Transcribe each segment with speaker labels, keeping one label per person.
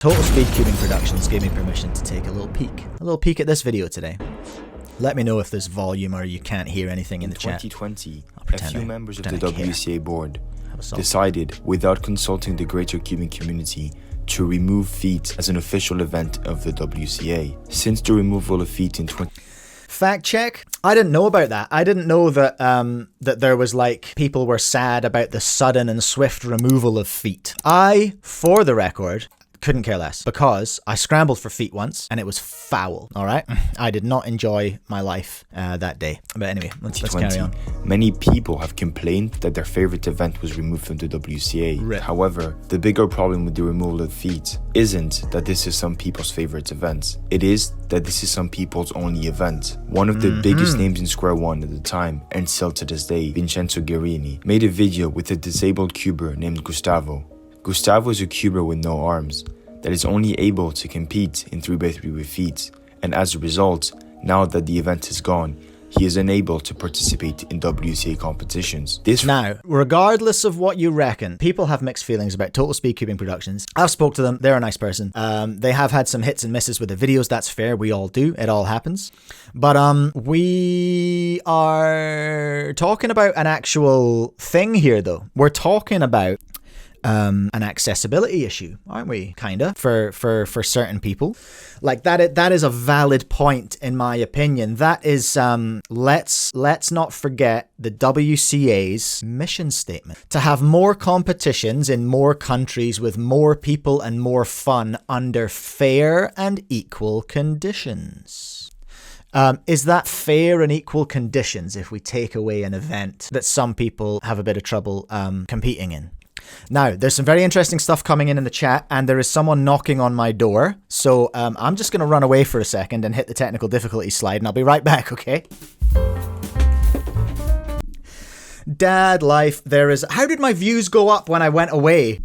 Speaker 1: Total Speedcubing Productions gave me permission to take a little peek at this video today. Let me know if there's volume or you can't hear anything in the chat.
Speaker 2: In 2020, a few members of the WCA board decided, without consulting the greater cubing community, to remove feet as an official event of the WCA. Since the removal of feet in
Speaker 1: Fact check. I didn't know about that. I didn't know that that there was like people were sad about the sudden and swift removal of feet. I, for the record, couldn't care less because I scrambled for feet once and it was foul. All right, I did not enjoy my life that day. But anyway, let's carry on.
Speaker 2: Many people have complained that their favorite event was removed from the WCA. However, the bigger problem with the removal of feet isn't that this is some people's favorite event. It is that this is some people's only event. One of the biggest names in Square One at the time, and still to this day, Vincenzo Guerini, made a video with a disabled cuber named Gustavo. Gustavo is a cuber with no arms that is only able to compete in 3x3 with feet, and as a result, now that the event is gone, he is unable to participate in WCA competitions.
Speaker 1: Now, regardless of what you reckon, people have mixed feelings about Total Speedcubing Productions. I've spoke to them, they're a nice person. They have had some hits and misses with the videos, that's fair, we all do, it all happens. But we are talking about an actual thing here though. We're talking about an accessibility issue, aren't we? Kinda for certain people. Like that is a valid point in my opinion. That is let's not forget the WCA's mission statement to have more competitions in more countries with more people and more fun under fair and equal conditions. Is that fair and equal conditions if we take away an event that some people have a bit of trouble competing in? Now, there's some very interesting stuff coming in the chat, and there is someone knocking on my door. So I'm just going to run away for a second and hit the technical difficulty slide, and I'll be right back, okay? Dad life, there is... How did my views go up when I went away?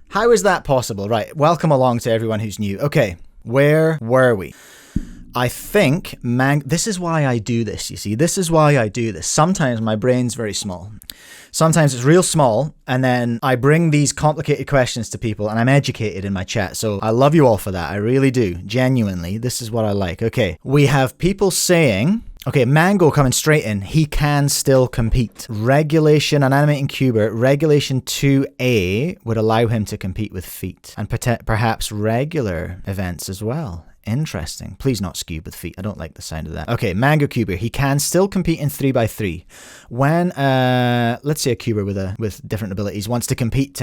Speaker 1: How is that possible? Right, welcome along to everyone who's new. Okay, where were we? I think, this is why I do this, you see. This is why I do this. Sometimes my brain's very small. Sometimes it's real small, and then I bring these complicated questions to people, and I'm educated in my chat. So I love you all for that. I really do. Genuinely, this is what I like. Okay, we have people saying... Okay, Mango coming straight in. He can still compete. Regulation on Animating Cuber, Regulation 2A would allow him to compete with feet. And perhaps regular events as well. Interesting. Please not skew with feet. I don't like the sound of that. Okay, Mango Cuber. He can still compete in 3x3. When let's say a cuber with different abilities wants to compete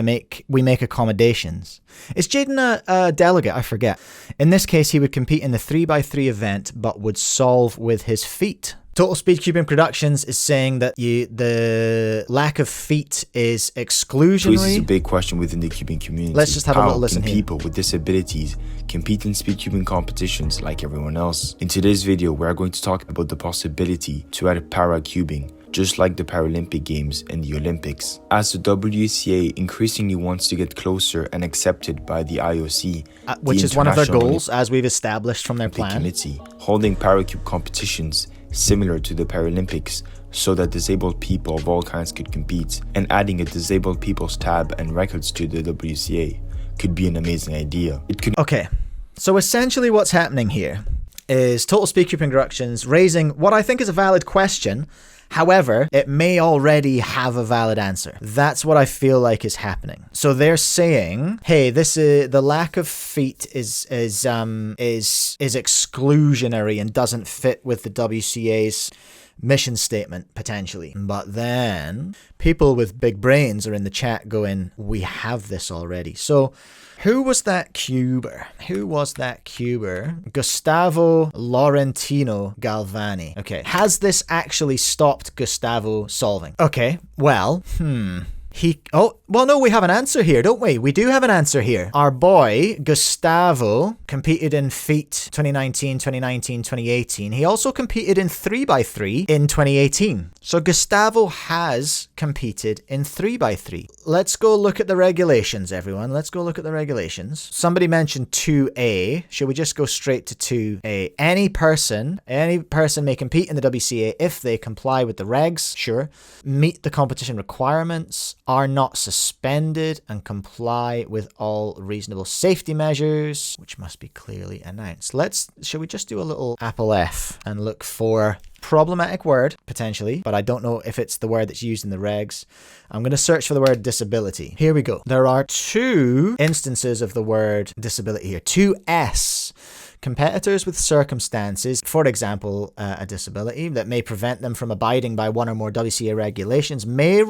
Speaker 1: we make accommodations. Is Jaden a delegate? I forget. In this case, he would compete in the 3x3 event, but would solve with his feet. Total Speedcubing Productions is saying that the lack of feet is exclusionary.
Speaker 2: So this is a big question within the cubing community.
Speaker 1: Let's just have a little listen here.
Speaker 2: How can people with disabilities compete in speedcubing competitions like everyone else? In today's video, we are going to talk about the possibility to add para-cubing, just like the Paralympic Games and the Olympics. As the WCA increasingly wants to get closer and accepted by the IOC,
Speaker 1: which is one of their goals, as we've established from their plan.
Speaker 2: Committee, holding para-cube competitions similar to the Paralympics so that disabled people of all kinds could compete, and adding a disabled people's tab and records to the WCA could be an amazing idea.
Speaker 1: Okay, so essentially what's happening here is Total Speedcubing Productions raising what I think is a valid question. However, it may already have a valid answer. That's what I feel like is happening. So they're saying, hey, this is the lack of feet is exclusionary and doesn't fit with the WCA's mission statement, potentially. But then people with big brains are in the chat going, we have this already. So who was that cuber? Gustavo Laurentino Galvani. Okay. Has this actually stopped Gustavo solving? Okay. Well, no, we have an answer here, don't we? We do have an answer here. Our boy, Gustavo, competed in feet 2019, 2018. He also competed in 3x3 in 2018. So Gustavo has competed in 3x3. Let's go look at the regulations, everyone. Let's go look at the regulations. Somebody mentioned 2A. Should we just go straight to 2A? Any person may compete in the WCA if they comply with the regs, sure, meet the competition requirements, are not suspended and comply with all reasonable safety measures, which must be clearly announced. Shall we just do a little Apple F and look for problematic word, potentially, but I don't know if it's the word that's used in the regs. I'm going to search for the word disability. Here we go. There are 2 instances of the word disability here. 2S. Competitors with circumstances, for example, a disability that may prevent them from abiding by one or more WCA regulations, may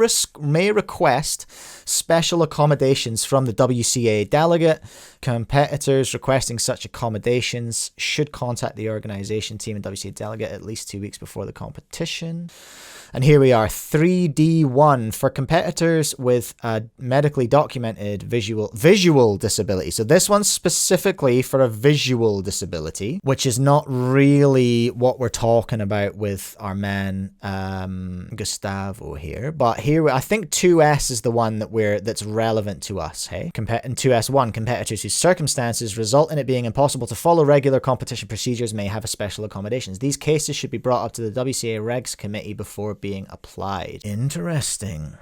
Speaker 1: request special accommodations from the WCA delegate. Competitors requesting such accommodations should contact the organization team and WCA delegate at least 2 weeks before the competition. And here we are, 3D1 for competitors with a medically documented visual disability. So this one's specifically for a visual disability, which is not really what we're talking about with our man Gustavo here. But here, I think 2S is the one that's relevant to us. Hey, in 2S1, competitors whose circumstances result in it being impossible to follow regular competition procedures may have a special accommodations. These cases should be brought up to the WCA Regs Committee before being applied. Interesting.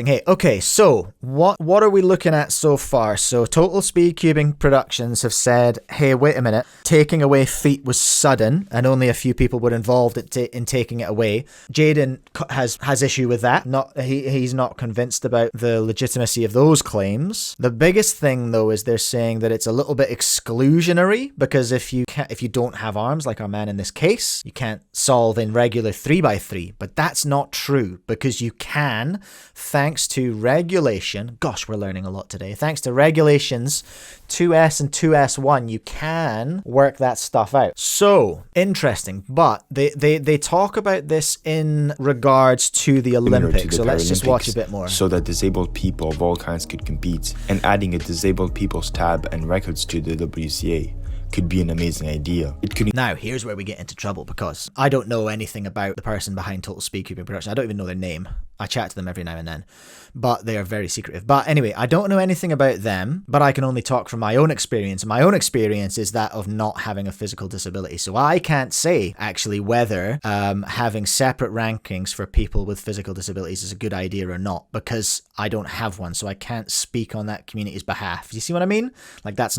Speaker 1: Hey, okay, so what are we looking at so far? So Total Speedcubing Productions have said, hey, wait a minute, taking away feet was sudden and only a few people were involved in taking it away. Jaden has issue with that. He's not convinced about the legitimacy of those claims. The biggest thing though is they're saying that it's a little bit exclusionary because if you don't have arms, like our man in this case, you can't solve in regular 3x3, but that's not true because you can, thanks to regulation. Gosh, we're learning a lot today. Thanks to regulations 2S and 2S1, you can work that stuff out. So interesting, but they talk about this in regards to the Olympics. So let's just watch a bit more.
Speaker 2: So that disabled people of all kinds could compete, and adding a disabled people's tab and records to the WCA could be an amazing idea.
Speaker 1: Now, here's where we get into trouble because I don't know anything about the person behind Total Speedcubing Production. I don't even know their name. I chat to them every now and then, but they are very secretive. But anyway, I don't know anything about them, but I can only talk from my own experience. My own experience is that of not having a physical disability. So I can't say actually whether having separate rankings for people with physical disabilities is a good idea or not, because I don't have one. So I can't speak on that community's behalf. You see what I mean? Like that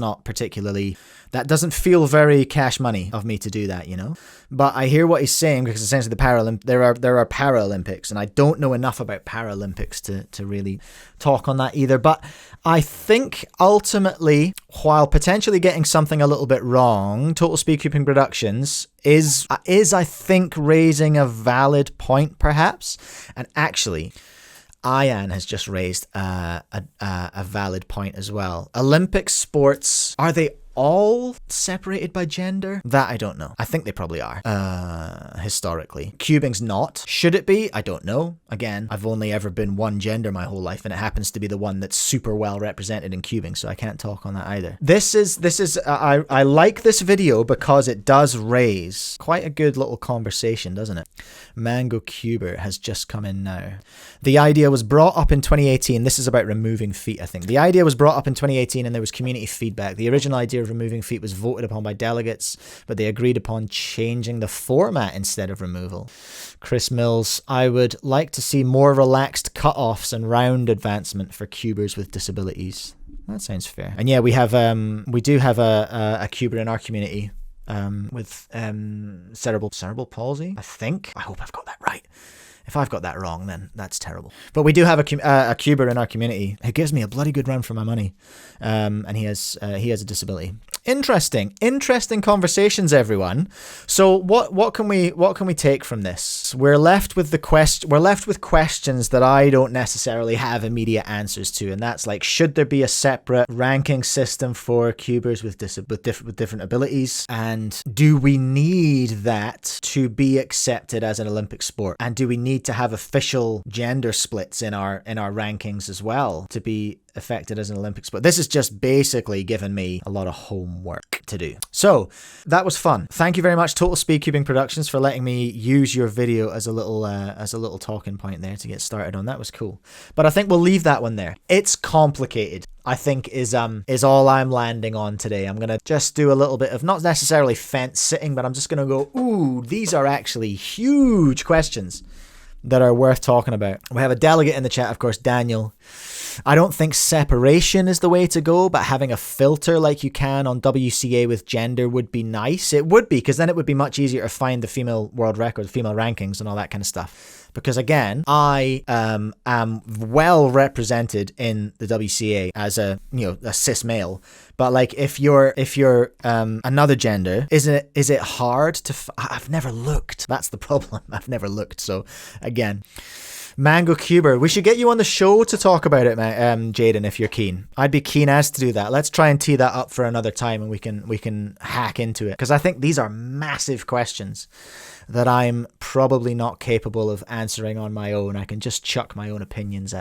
Speaker 1: doesn't feel very cash money of me to do that, you know? But I hear what he's saying because essentially there are Paralympics, and I don't know enough about Paralympics to really talk on that either. But I think ultimately, while potentially getting something a little bit wrong, Total Speedcubing Productions is I think raising a valid point perhaps. And actually, Ian has just raised a valid point as well. Olympic sports, are they all separated by gender? That I don't know. I think they probably are, historically. Cubing's not. Should it be? I don't know. Again, I've only ever been one gender my whole life, and it happens to be the one that's super well represented in cubing, so I can't talk on that either. I like this video because it does raise quite a good little conversation, doesn't it? Mango Cuber has just come in now. The idea was brought up in 2018. This is about removing feet, I think. The idea was brought up in 2018 and there was community feedback. The original idea of removing feet was voted upon by delegates, but they agreed upon changing the format instead of removal. Chris Mills, I would like to see more relaxed cut-offs and round advancement for cubers with disabilities. That sounds fair. And yeah, we do have a cuber in our community with cerebral palsy, I think. I hope I've got that right. If I've got that wrong, then that's terrible. But we do have a cuber in our community who gives me a bloody good run for my money, and he has a disability. Interesting conversations, everyone. So what can we take from this? We're left with questions that I don't necessarily have immediate answers to, and that's like, should there be a separate ranking system for cubers with different abilities, and do we need that to be accepted as an Olympic sport, and do we need to have official gender splits in our rankings as well to be affected as an Olympic sport? This is just basically given me a lot of homework to do. So that was fun. Thank you very much, Total Speedcubing Productions, for letting me use your video as a little talking point there to get started on. That was cool. But I think we'll leave that one there. It's complicated, I think, is all I'm landing on today. I'm gonna just do a little bit of, not necessarily fence sitting, but I'm just gonna go, ooh, these are actually huge questions. that are worth talking about. We have a delegate in the chat, of course, Daniel. I don't think separation is the way to go, but having a filter like you can on WCA with gender would be nice. It would be, because then it would be much easier to find the female world record, female rankings and all that kind of stuff. Because again, I am well represented in the WCA as a cis male. But like if you're another gender, is it hard to? I've never looked. That's the problem. I've never looked. So again, Mango Cuber, we should get you on the show to talk about it, Jaden, if you're keen. I'd be keen as to do that. Let's try and tee that up for another time, and we can hack into it, because I think these are massive questions that I'm probably not capable of answering on my own. I can just chuck my own opinions at it.